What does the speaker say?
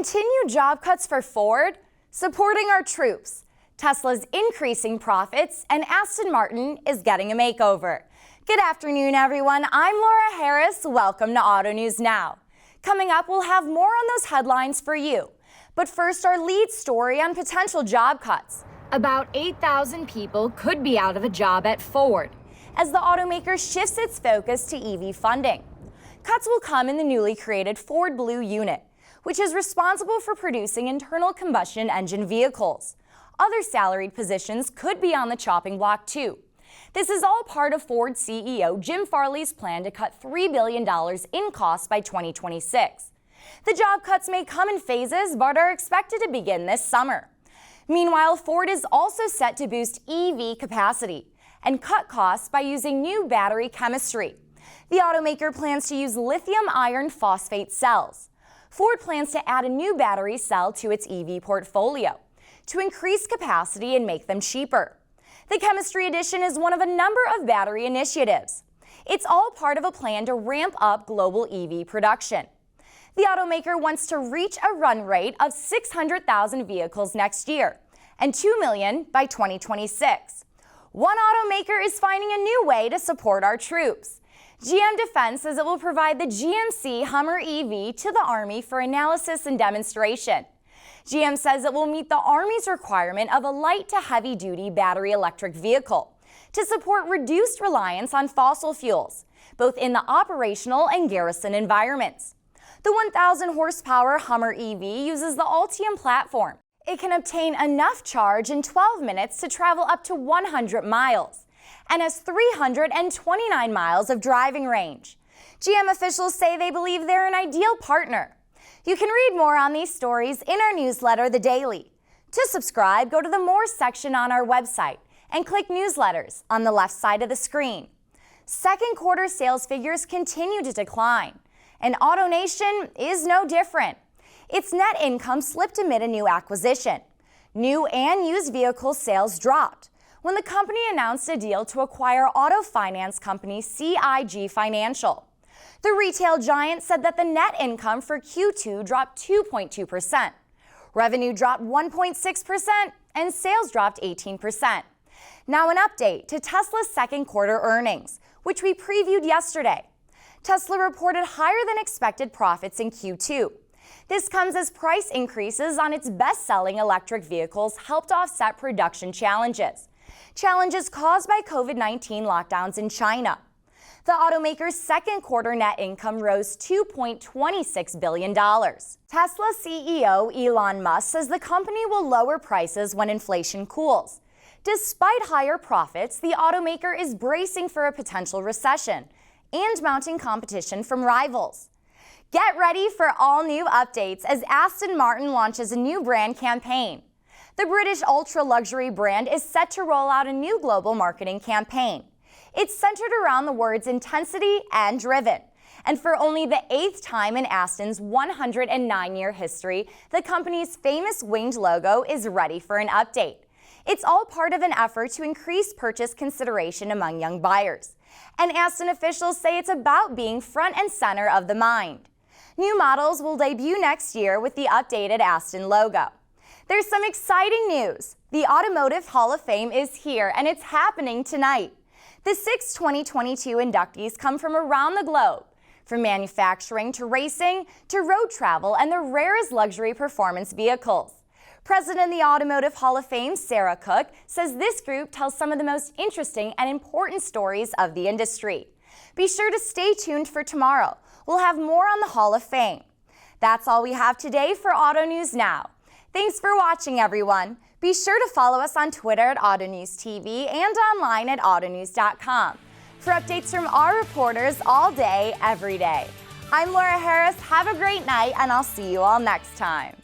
Continued job cuts for Ford, supporting our troops, Tesla's increasing profits, and Aston Martin is getting a makeover. Good afternoon, everyone. I'm Laura Harris. Welcome to Auto News Now. Coming up, we'll have more on those headlines for you. But first, our lead story on potential job cuts. About 8,000 people could be out of a job at Ford as the automaker shifts its focus to EV funding. Cuts will come in the newly created Ford Blue unit, which is responsible for producing internal combustion engine vehicles. Other salaried positions could be on the chopping block too. This is all part of Ford CEO Jim Farley's plan to cut $3 billion in costs by 2026. The job cuts may come in phases, but are expected to begin this summer. Meanwhile, Ford is also set to boost EV capacity and cut costs by using new battery chemistry. The automaker plans to use lithium iron phosphate cells. Ford plans to add a new battery cell to its EV portfolio to increase capacity and make them cheaper. The chemistry addition is one of a number of battery initiatives. It's all part of a plan to ramp up global EV production. The automaker wants to reach a run rate of 600,000 vehicles next year and 2 million by 2026. One automaker is finding a new way to support our troops. GM Defense says it will provide the GMC Hummer EV to the Army for analysis and demonstration. GM says it will meet the Army's requirement of a light to heavy-duty battery electric vehicle to support reduced reliance on fossil fuels, both in the operational and garrison environments. The 1,000 horsepower Hummer EV uses the Ultium platform. It can obtain enough charge in 12 minutes to travel up to 100 miles. And has 329 miles of driving range. GM officials say they believe they're an ideal partner. You can read more on these stories in our newsletter, The Daily. To subscribe, go to the More section on our website and click Newsletters on the left side of the screen. Second quarter sales figures continue to decline, and AutoNation is no different. Its net income slipped amid a new acquisition. New and used vehicle sales dropped when the company announced a deal to acquire auto finance company CIG Financial. The retail giant said that the net income for Q2 dropped 2.2%. Revenue dropped 1.6% and sales dropped 18%. Now an update to Tesla's second quarter earnings, which we previewed yesterday. Tesla reported higher than expected profits in Q2. This comes as price increases on its best-selling electric vehicles helped offset production challenges caused by COVID-19 lockdowns in China. The automaker's second quarter net income rose $2.26 billion. Tesla CEO Elon Musk says the company will lower prices when inflation cools. Despite higher profits, the automaker is bracing for a potential recession and mounting competition from rivals. Get ready for all new updates as Aston Martin launches a new brand campaign. The British ultra-luxury brand is set to roll out a new global marketing campaign. It's centered around the words intensity and driven. And for only the 8th time in Aston's 109-year history, the company's famous winged logo is ready for an update. It's all part of an effort to increase purchase consideration among young buyers. And Aston officials say it's about being front and center of the mind. New models will debut next year with the updated Aston logo. There's some exciting news. The Automotive Hall of Fame is here, and it's happening tonight. The 6 2022 inductees come from around the globe, from manufacturing to racing to road travel and the rarest luxury performance vehicles. President of the Automotive Hall of Fame, Sarah Cook, says this group tells some of the most interesting and important stories of the industry. Be sure to stay tuned for tomorrow. We'll have more on the Hall of Fame. That's all we have today for Auto News Now. Thanks for watching, everyone. Be sure to follow us on Twitter at AutoNewsTV and online at AutoNews.com for updates from our reporters all day, every day. I'm Laura Harris. Have a great night, and I'll see you all next time.